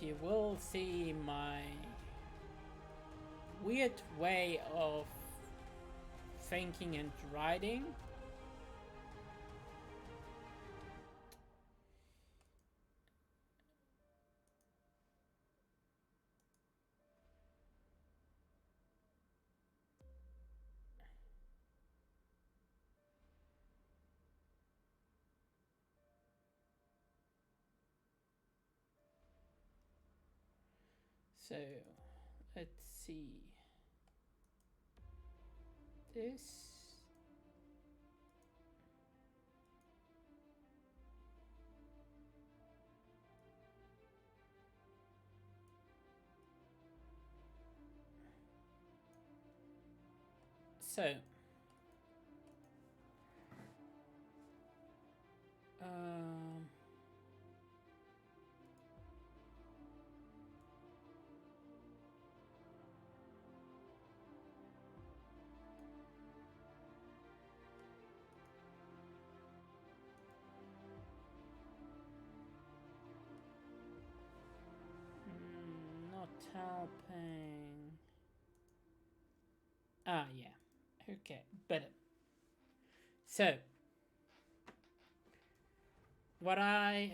you will see my weird way of thinking and writing. So, let's see. This. So, um, not helping. Ah, yeah. Okay, better. So, what I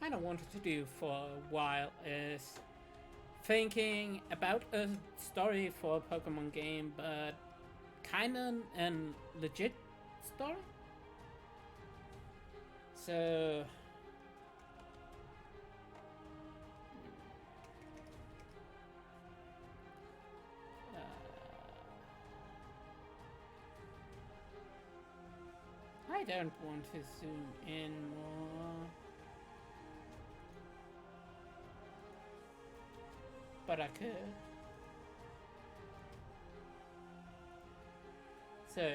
kind of wanted to do for a while is thinking about a story for a Pokemon game, but kind of a legit story. So, I don't want to zoom in more, but I could. So,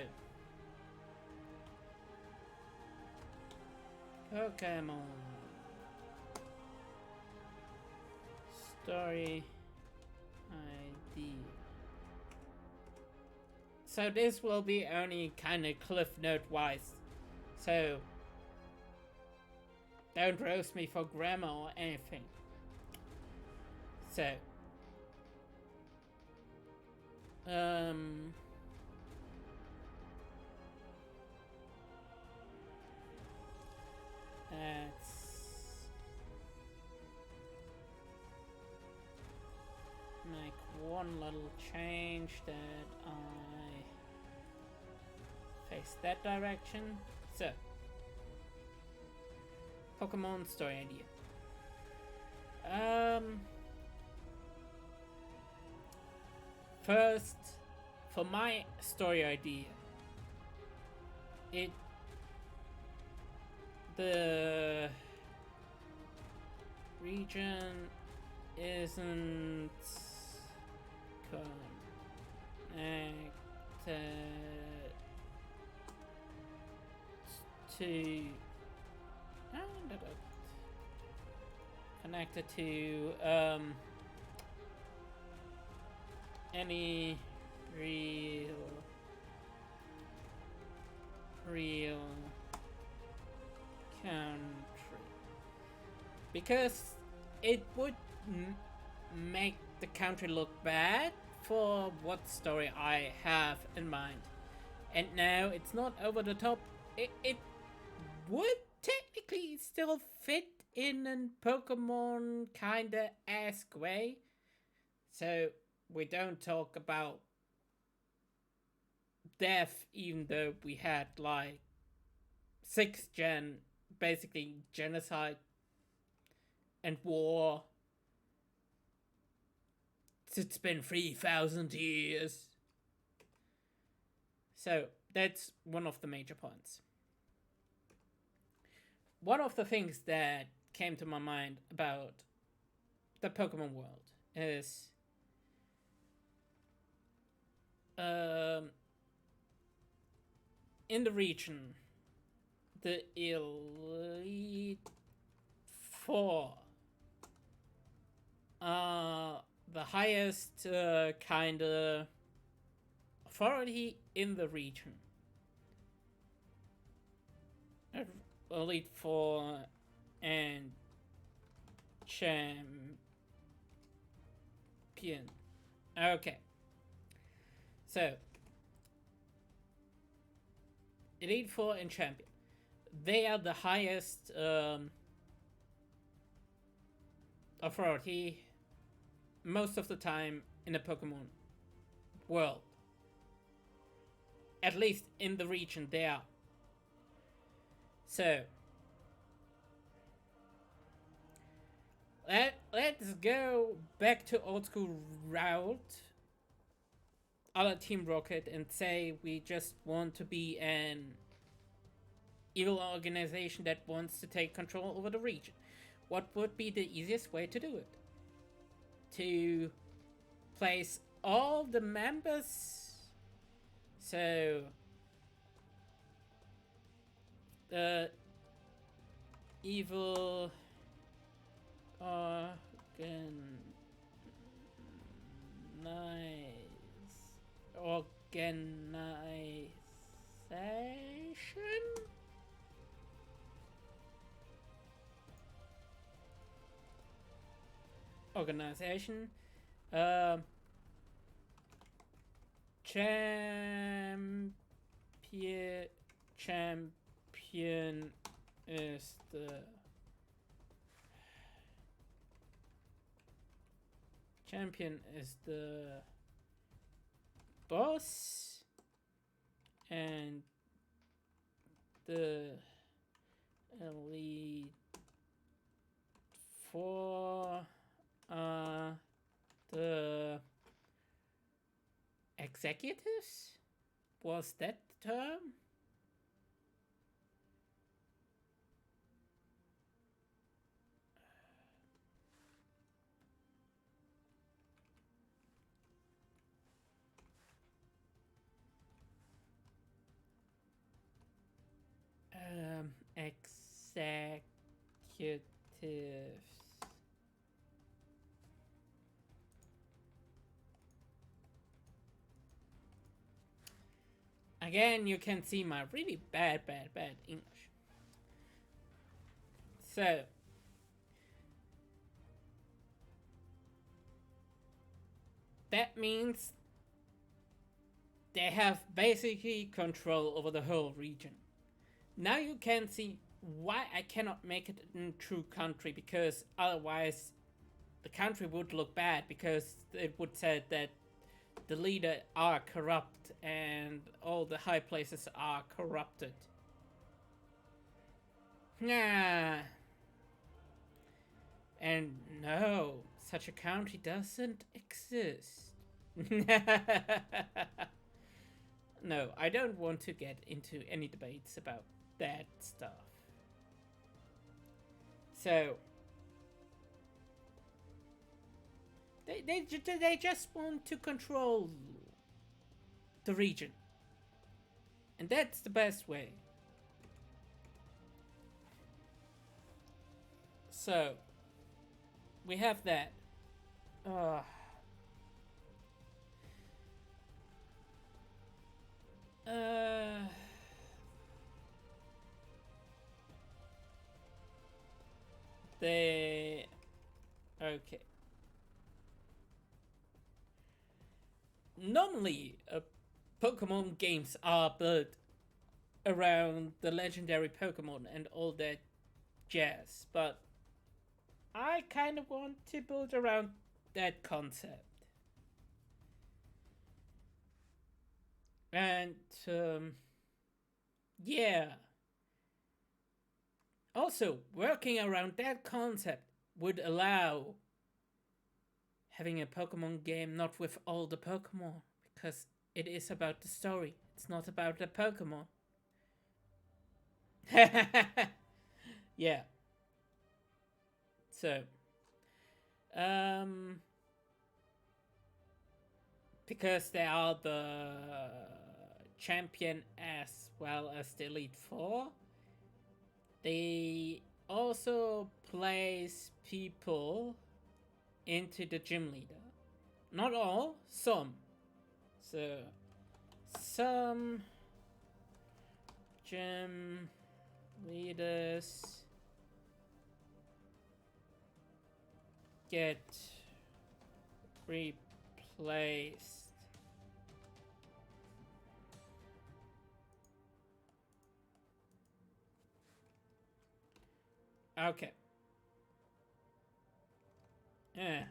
Pokemon story idea. So this will be only kind of cliff note wise. So don't roast me for grammar or anything. So let's make one little change that I face that direction. So Pokemon story idea. First, for my story idea, the region isn't connected to connected to any real country, because it would make the country look bad for what story I have in mind. And now it's not over the top. It would technically still fit in a Pokemon kinda esque way. So we don't talk about death, even though we had like 6th gen, basically genocide and war. It's been 3,000 years. So that's one of the major points. One of the things that came to my mind about the Pokemon world is in the region, the Elite Four are the highest kind of authority in the region. Elite Four and champion. Okay. So, Elite Four and champion. They are the highest authority most of the time in the Pokemon world. At least in the region they are. So, let's go back to old school route, a la Team Rocket, and say we just want to be an evil organization that wants to take control over the region. What would be the easiest way to do it? To place all the members, so the evil organization. Organization. Champion is the boss, and the Elite Four are the executives? Was that the term? Executives. Again, you can see my really bad English. So, that means they have basically control over the whole region. Now you can see why I cannot make it a true country, because otherwise the country would look bad, because it would say that the leader are corrupt and all the high places are corrupted. Nah. And no, such a country doesn't exist. No, I don't want to get into any debates about that stuff. So, they just want to control the region. And that's the best way. So, we have that. They... Okay. Normally, Pokemon games are built around the legendary Pokemon and all that jazz, but I kind of want to build around that concept. And, yeah. Also, working around that concept would allow having a Pokemon game not with all the Pokemon, because it is about the story. It's not about the Pokemon. Yeah. So, because they are the champion as well as the Elite Four, they also place people into the gym leader. Not all, some. So, some gym leaders get replaced. Okay. Eh.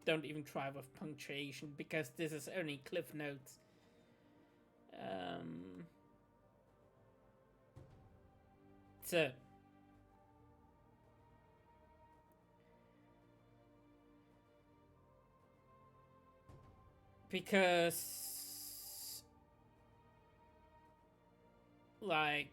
Don't even try with punctuation because this is only Cliff Notes. So. Because, like,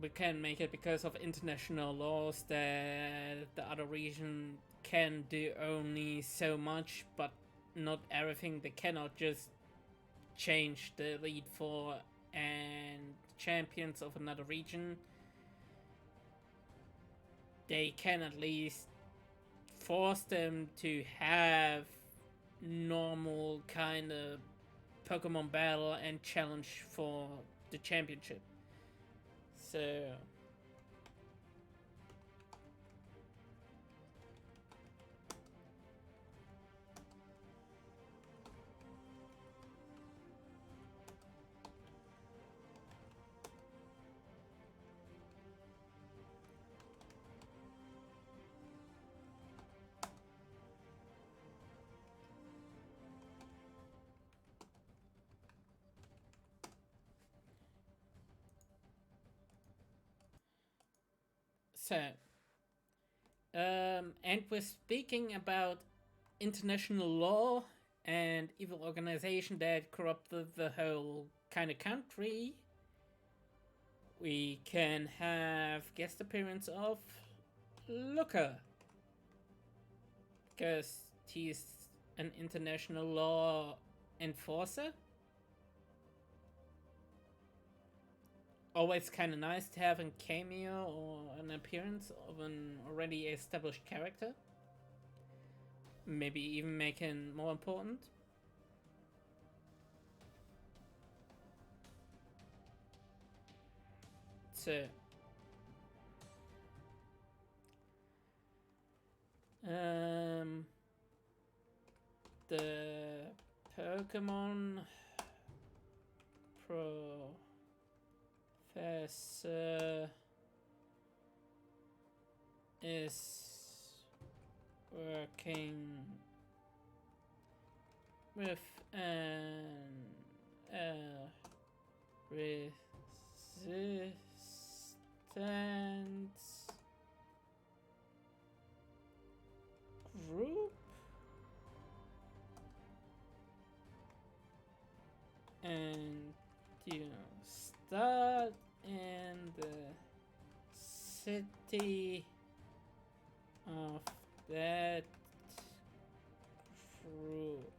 we can make it because of international laws that the other region can do only so much, but not everything. They cannot just change the lead for and champions of another region. They can at least force them to have normal kind of Pokemon battle and challenge for the championship. So So, and we're speaking about international law and evil organization that corrupted the whole kind of country. We can have guest appearance of Looker, because he's an international law enforcer. Always kind of nice to have a cameo or an appearance of an already established character. Maybe even make him more important. So, the Pokemon Professor is working with an resistance group and start in the city of that group.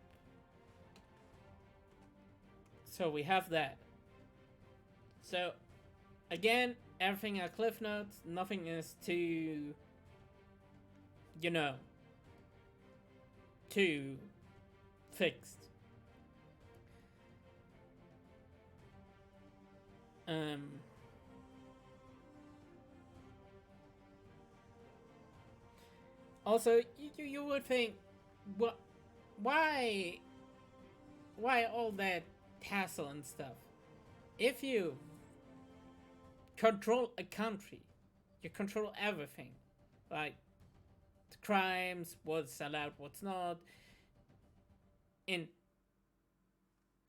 So we have that. So again, everything are cliff notes. Nothing is too, too fixed. Also, you would think, what, why all that hassle and stuff? If you control a country, you control everything, like the crimes, what's allowed, what's not, in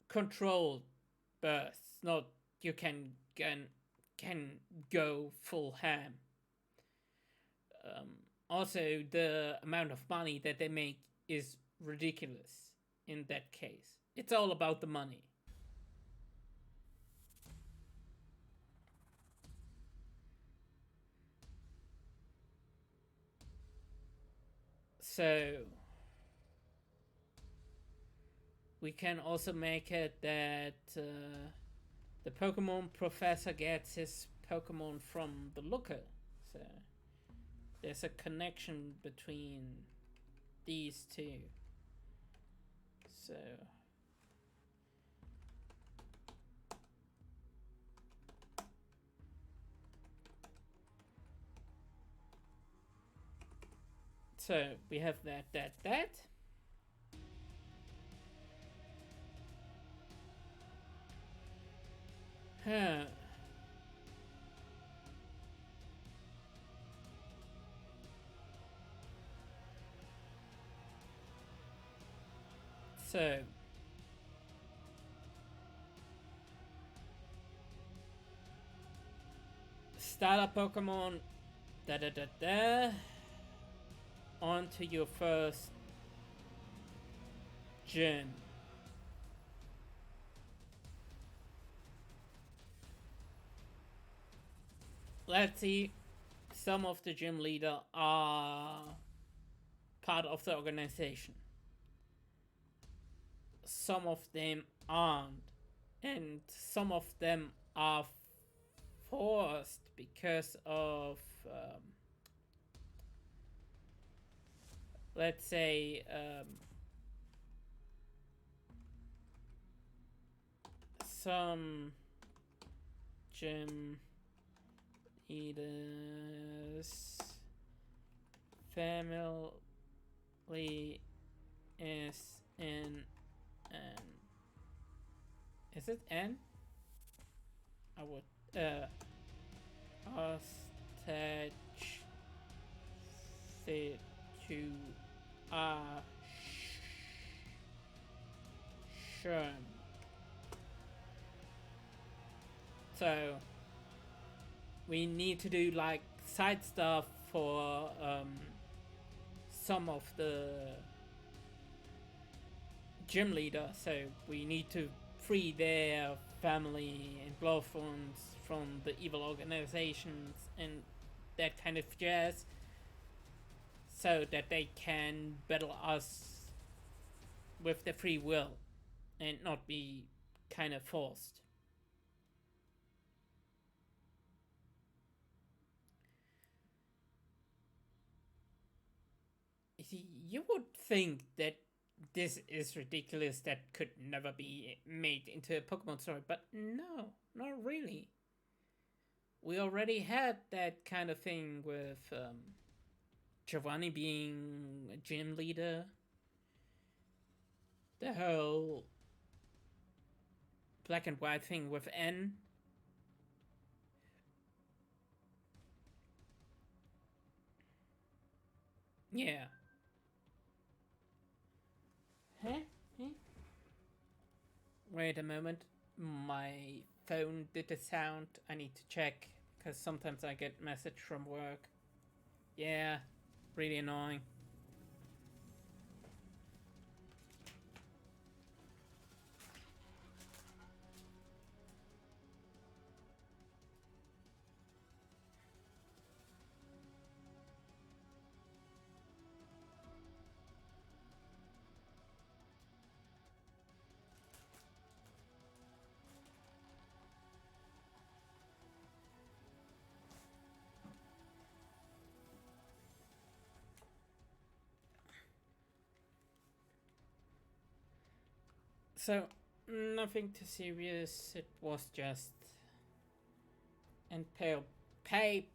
controlled bursts. Not you can go full ham. Also, the amount of money that they make is ridiculous in that case. It's all about the money. So, we can also make it that the Pokemon Professor gets his Pokemon from the Looker. So, there's a connection between these two. So, So we have that. Huh. So starter Pokemon, da da da da. On to your first gym. Let's see. Some of the gym leader are part of the organization. Some of them aren't, and some of them are forced because of let's say some gym leaders family is in an is it N? I would hostage situation. So we need to do like side stuff for some of the gym leader. So we need to free their family and loved ones from the evil organizations and that kind of jazz, so that they can battle us with their free will and not be kind of forced. You would think that this is ridiculous, that could never be made into a Pokemon story, but no, not really. We already had that kind of thing with Giovanni being a gym leader. The whole black and white thing with N. Yeah. Huh? Wait a moment. My phone did a sound. I need to check because sometimes I get message from work. Yeah, really annoying. So, nothing too serious. It was just and pay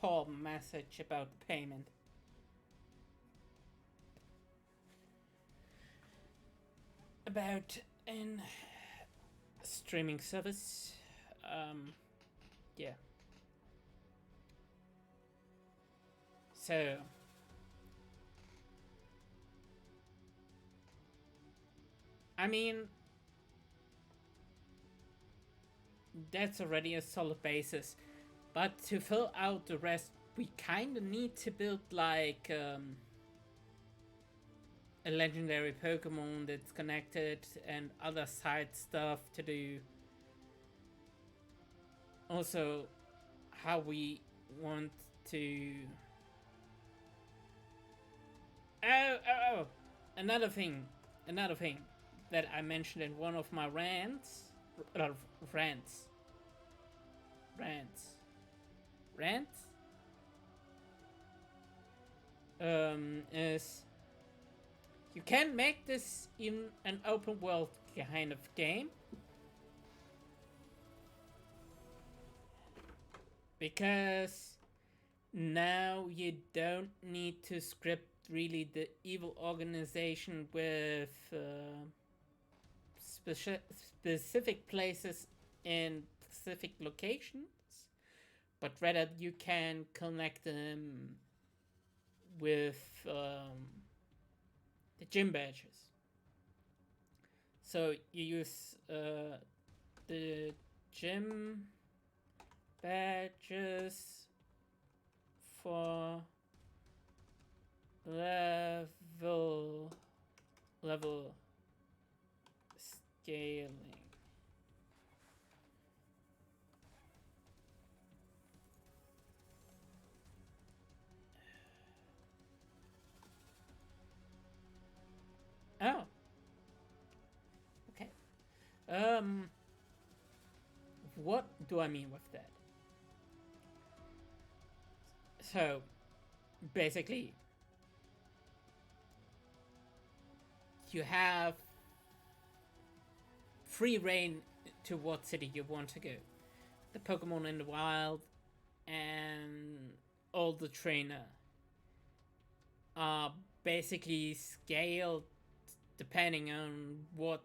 poor message about the payment. About an streaming service. Yeah. So I mean, that's already a solid basis. But to fill out the rest, we kind of need to build like a legendary Pokemon that's connected and other side stuff to do. Also, how we want to. Oh! Another thing that I mentioned in one of my rants. Rants. Is you can make this in an open world kind of game, because now you don't need to script really the evil organization with specific places in specific locations, but rather you can connect them with the gym badges. So you use the gym badges for level scaling. Oh. Okay. What do I mean with that? So, basically, you have free reign to what city you want to go. The Pokemon in the wild and all the trainer are basically scaled depending on what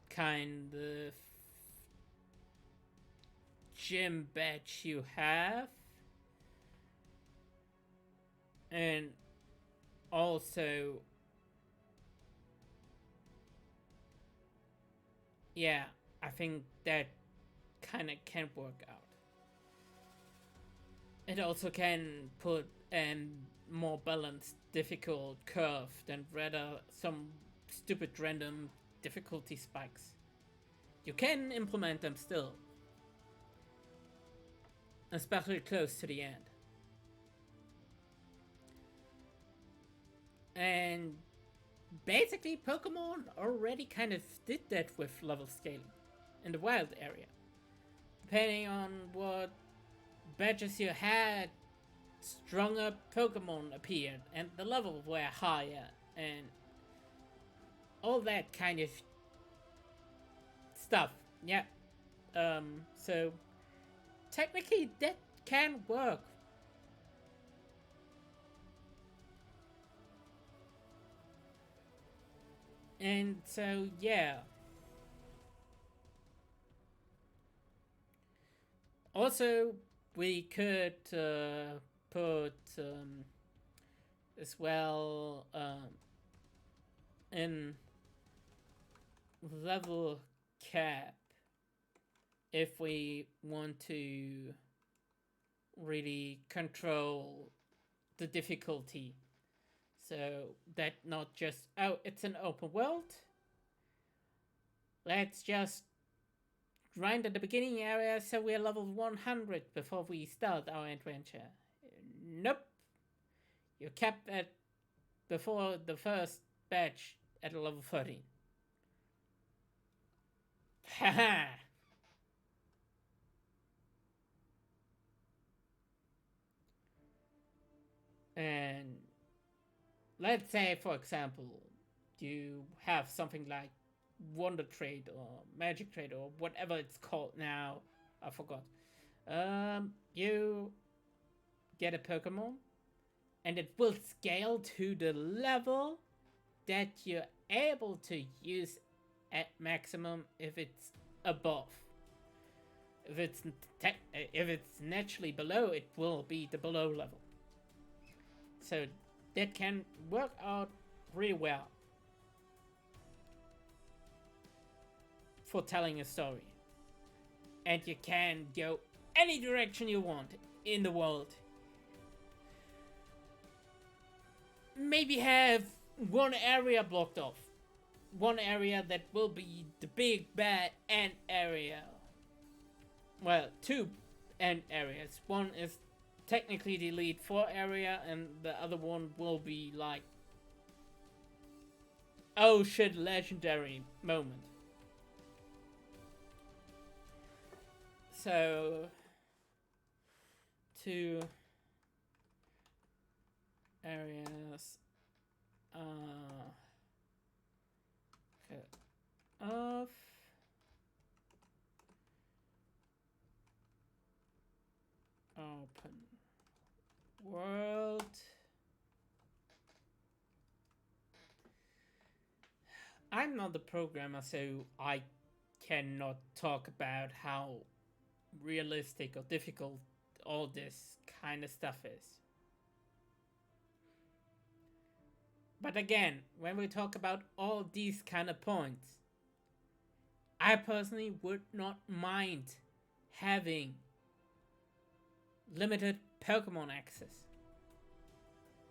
kind of gym badge you have, and also, yeah, I think that kind of can work out. It also can put a more balanced difficult curve than rather some stupid random difficulty spikes. You can implement them still, especially close to the end. And basically, Pokemon already kind of did that with level scaling in the wild area. Depending on what badges you had, stronger Pokemon appeared, and the levels were higher, and all that kind of stuff. Yeah. So technically, that can work. And so, yeah. Also, we could put as well in level cap if we want to really control the difficulty. So that not just, oh, it's an open world. Let's just grind at the beginning area so we're level 100 before we start our adventure. Nope. You kept at before the first batch at level 13. Haha. And let's say, for example, you have something like Wonder Trade or Magic Trade or whatever it's called now. I forgot. You get a Pokemon, and it will scale to the level that you're able to use at maximum if it's above. If it's naturally below, it will be the below level. So that can work out really well for telling a story. And you can go any direction you want in the world. Maybe have one area blocked off. One area that will be the big bad ant area. Well, two ant areas. One is technically the Elite Four area, and the other one will be like, oh shit, legendary moment. So, two areas of open World. I'm not the programmer, so I cannot talk about how realistic or difficult all this kind of stuff is. But again, when we talk about all these kind of points, I personally would not mind having limited Pokemon access.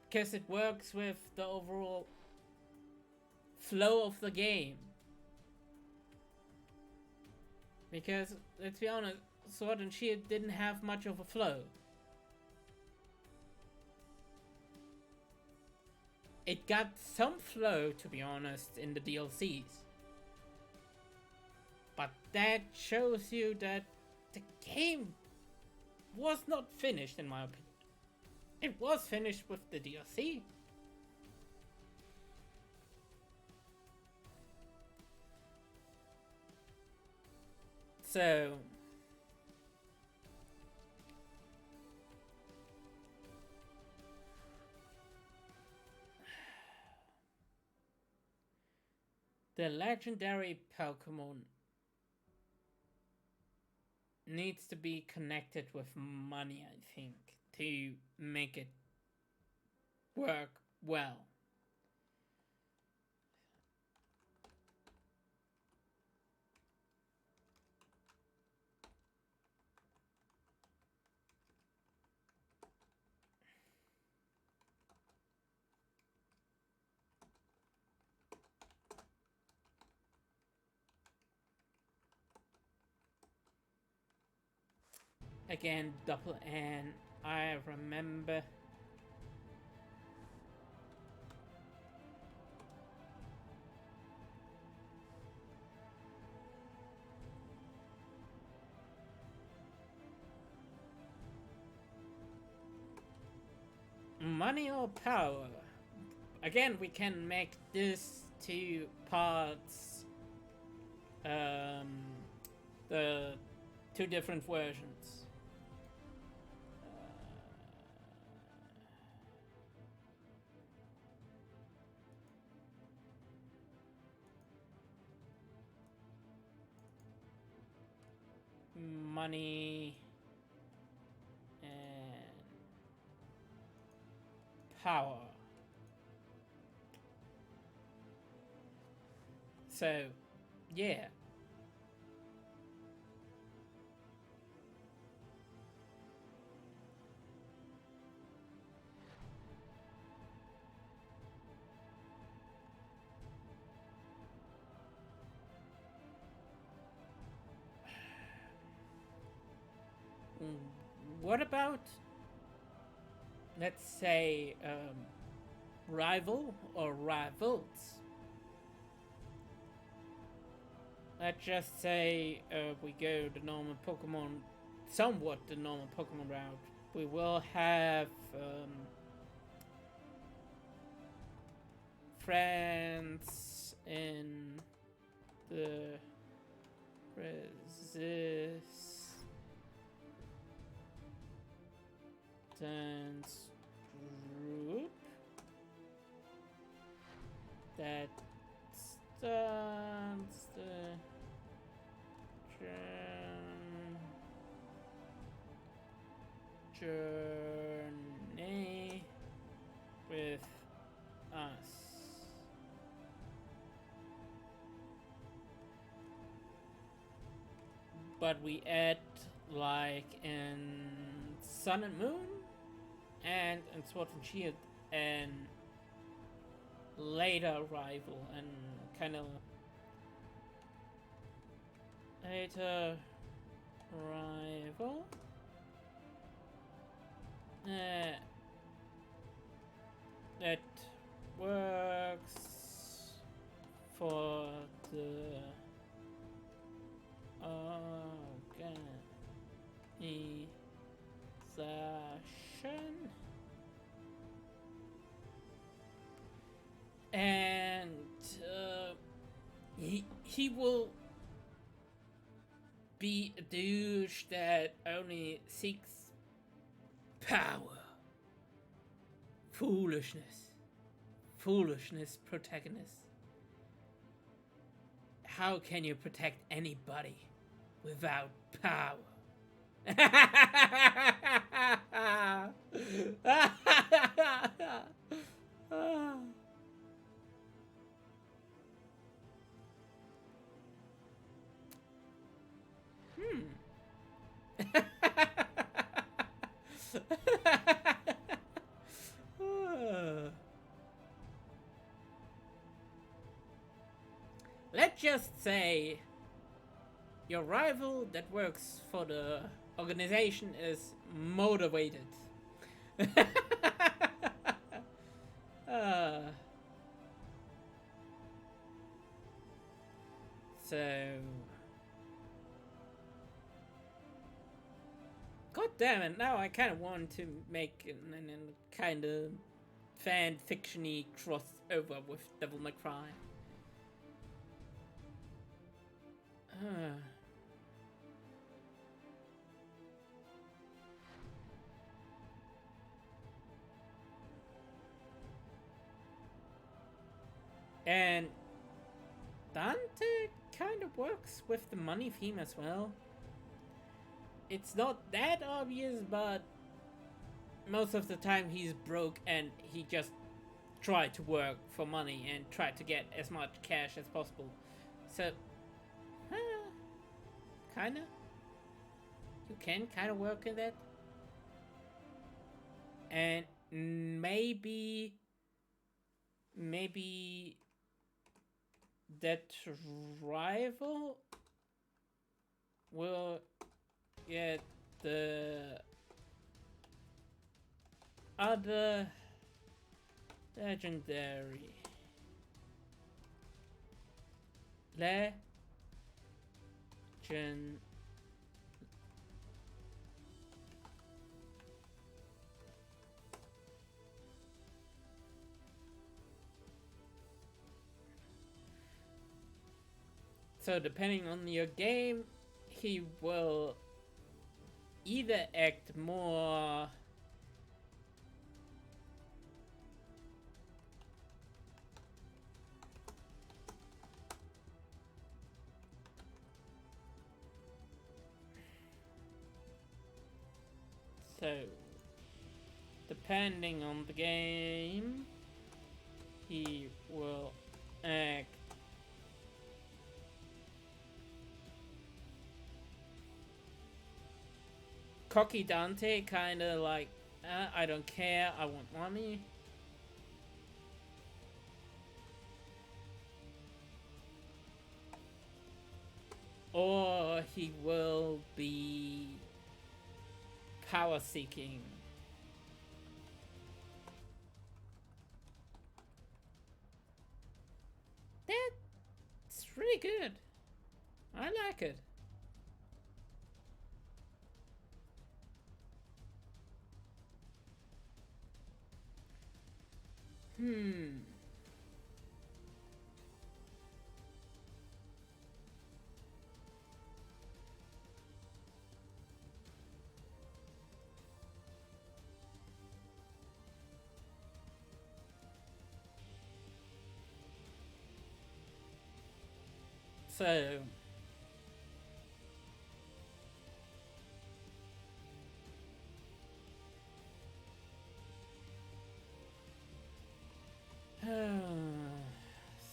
Because it works with the overall flow of the game. Because, let's be honest, Sword and Shield didn't have much of a flow. It got some flow, to be honest, in the DLCs. But that shows you that the game was not finished, in my opinion. It was finished with the DLC. So the legendary Pokemon needs to be connected with money, I think, to make it work well. Again, Double N, I remember. Money or power? Again, we can make this two parts, the two different versions. Money and power. So, yeah. What about, let's say, rival or rivals? Let's just say we go the normal Pokemon, somewhat the normal Pokemon route. We will have friends in the resistance group that starts the journey with us. But we add, like in Sun and Moon and in Sword and Shield, and later rival and kind of later rival. That works for the organization, and he will be a douche that only seeks power Foolishness. Foolishness, protagonist. How can you protect anybody without power? Let's just say your rival that works for the organization is motivated. uh, so, god damn it! Now I kind of want to make a kind of fan fiction-y crossover with Devil May Cry. And Dante kind of works with the money theme as well. It's not that obvious, but most of the time he's broke and he just tried to work for money and tried to get as much cash as possible. So, kinda. You can kinda work in that. And maybe that rival will get the other legendary legend so depending on your game, he will either act more so depending on the game, he will act cocky Dante, kinda like, I don't care, I want money. Or he will be power seeking. That's really good. I like it. So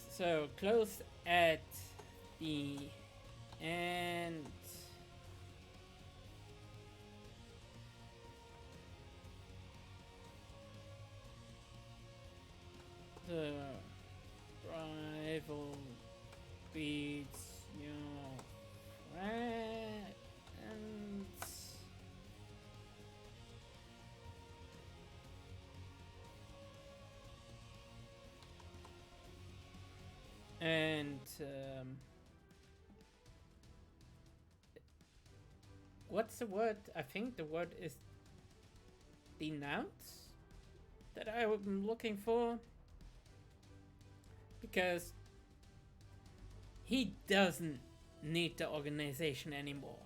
so close at the end. The rival beats your friends. And what's the word? I think the word is denounce that I'm looking for. Because he doesn't need the organization anymore.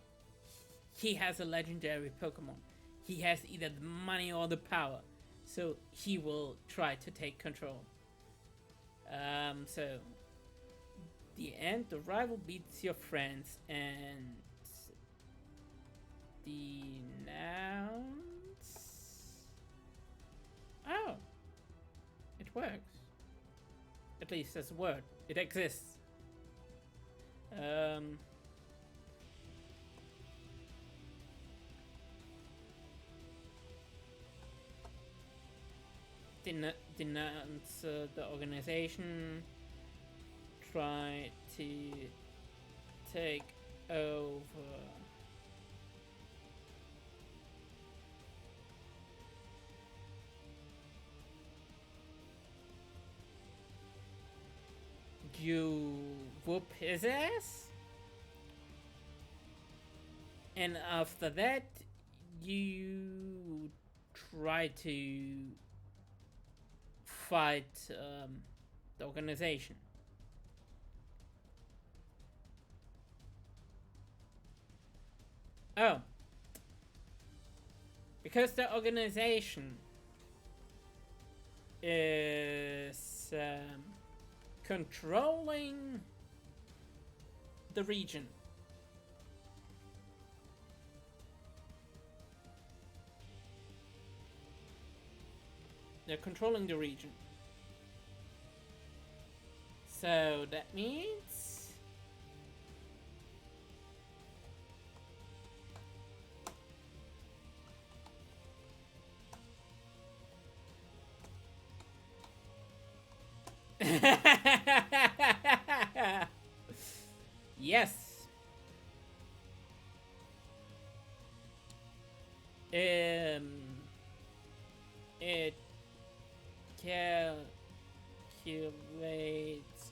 He has a legendary Pokemon. He has either the money or the power. So he will try to take control. So the end, the rival beats your friends, and denounce. Oh, it works. At least as a word, it exists. Denounce the organization. Try to take over. You whoop his ass, and after that, you try to fight the organization. Oh, because the organization is controlling the region. They're controlling the region. So that means yes. It calculates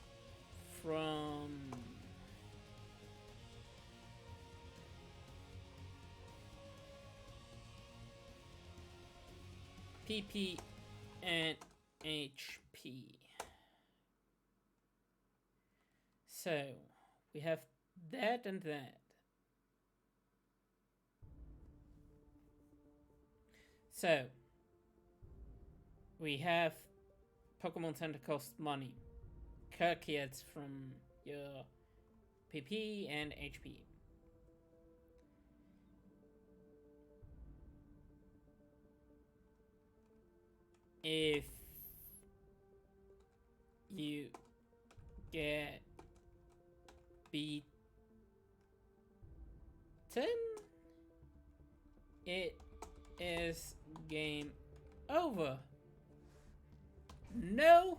from PP and HP. So we have that and that. So we have Pokemon Center costs money. Calculates from your PP and HP. If you get beaten, it is game over. No.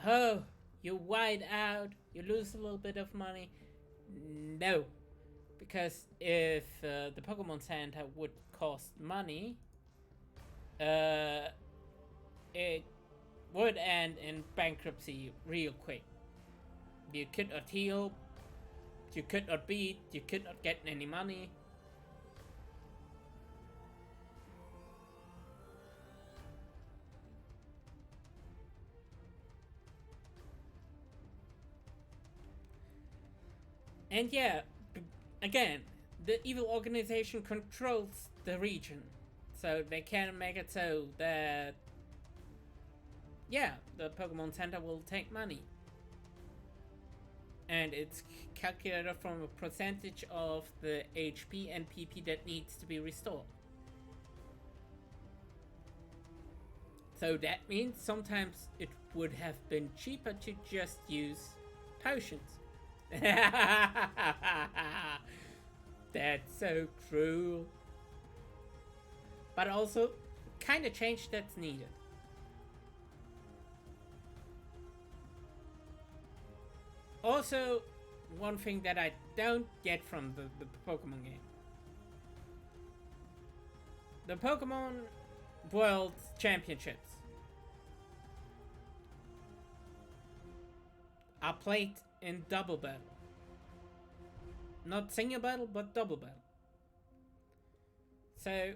Oh, you white out, you lose a little bit of money. No, because if the Pokemon Center would cost money, it would end in bankruptcy real quick. You could not heal, you could not beat, you could not get any money. And yeah, again, the evil organization controls the region. So they can make it so that, yeah, the Pokemon Center will take money. And it's calculated from a percentage of the HP and PP that needs to be restored. So that means sometimes it would have been cheaper to just use potions. That's so cruel. But also, kind of change that's needed. Also, one thing that I don't get from the Pokemon game. The Pokemon World Championships are played in double battle. Not single battle, but double battle. So,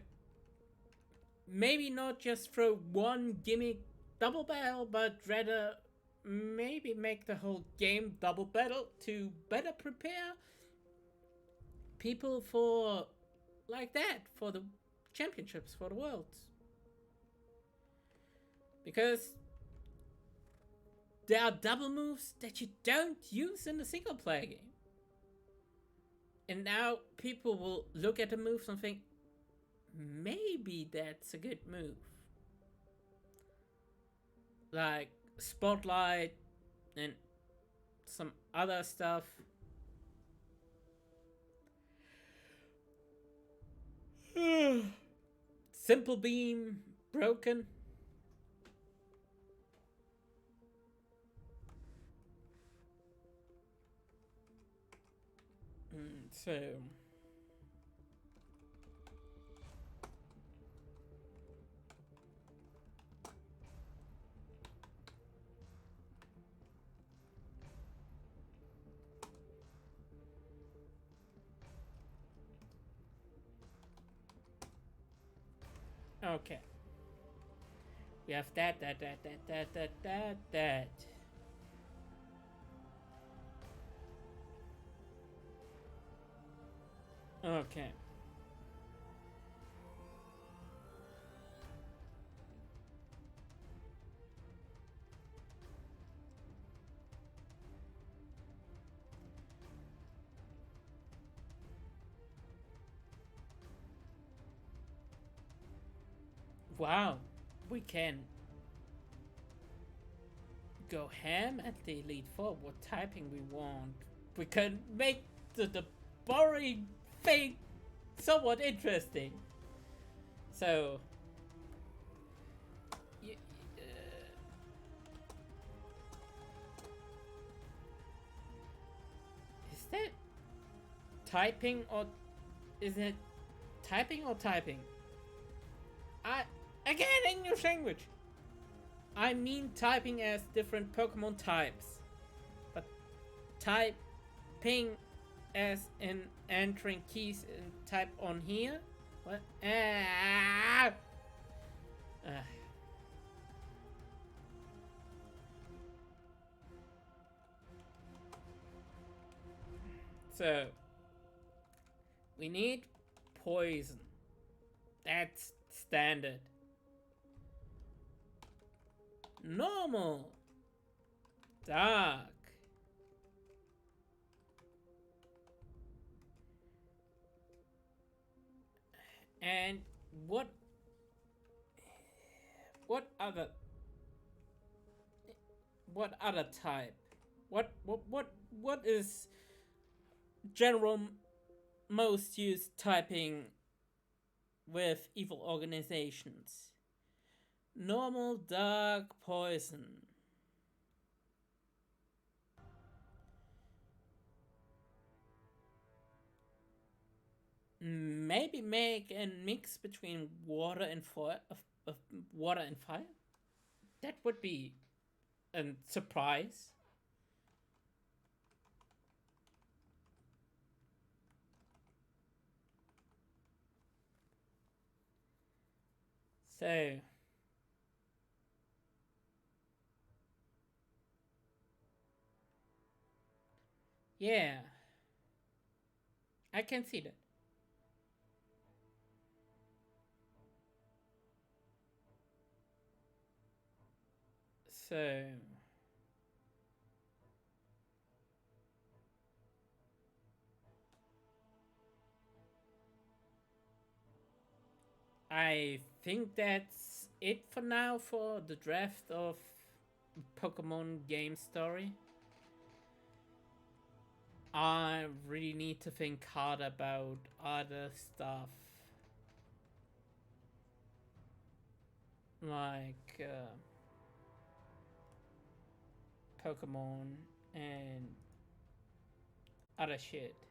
maybe not just throw one gimmick double battle, but rather maybe make the whole game double battle to better prepare people for like that, for the championships, for the worlds. Because there are double moves that you don't use in the single player game. And now people will look at the moves and think, maybe that's a good move. Like Spotlight and some other stuff. Simple Beam, broken. So okay. We have that. Okay. Wow. We can go ham at the Elite Four. What typing we want. We can make the boring thing somewhat interesting. So, y- is that typing or is it typing or typing? I again English language. I mean typing as different Pokemon types, but typing as in entering keys and type on here. What? So we need poison. That's standard. Normal. Dark. And what what other what other type? What is general most used typing with evil organizations? Normal, dark, poison. Maybe make a mix between water and fire. Of water and fire. That would be a surprise. So yeah, I can see that. So I think that's it for now for the draft of Pokemon game story. I really need to think hard about other stuff like Pokemon and other shit.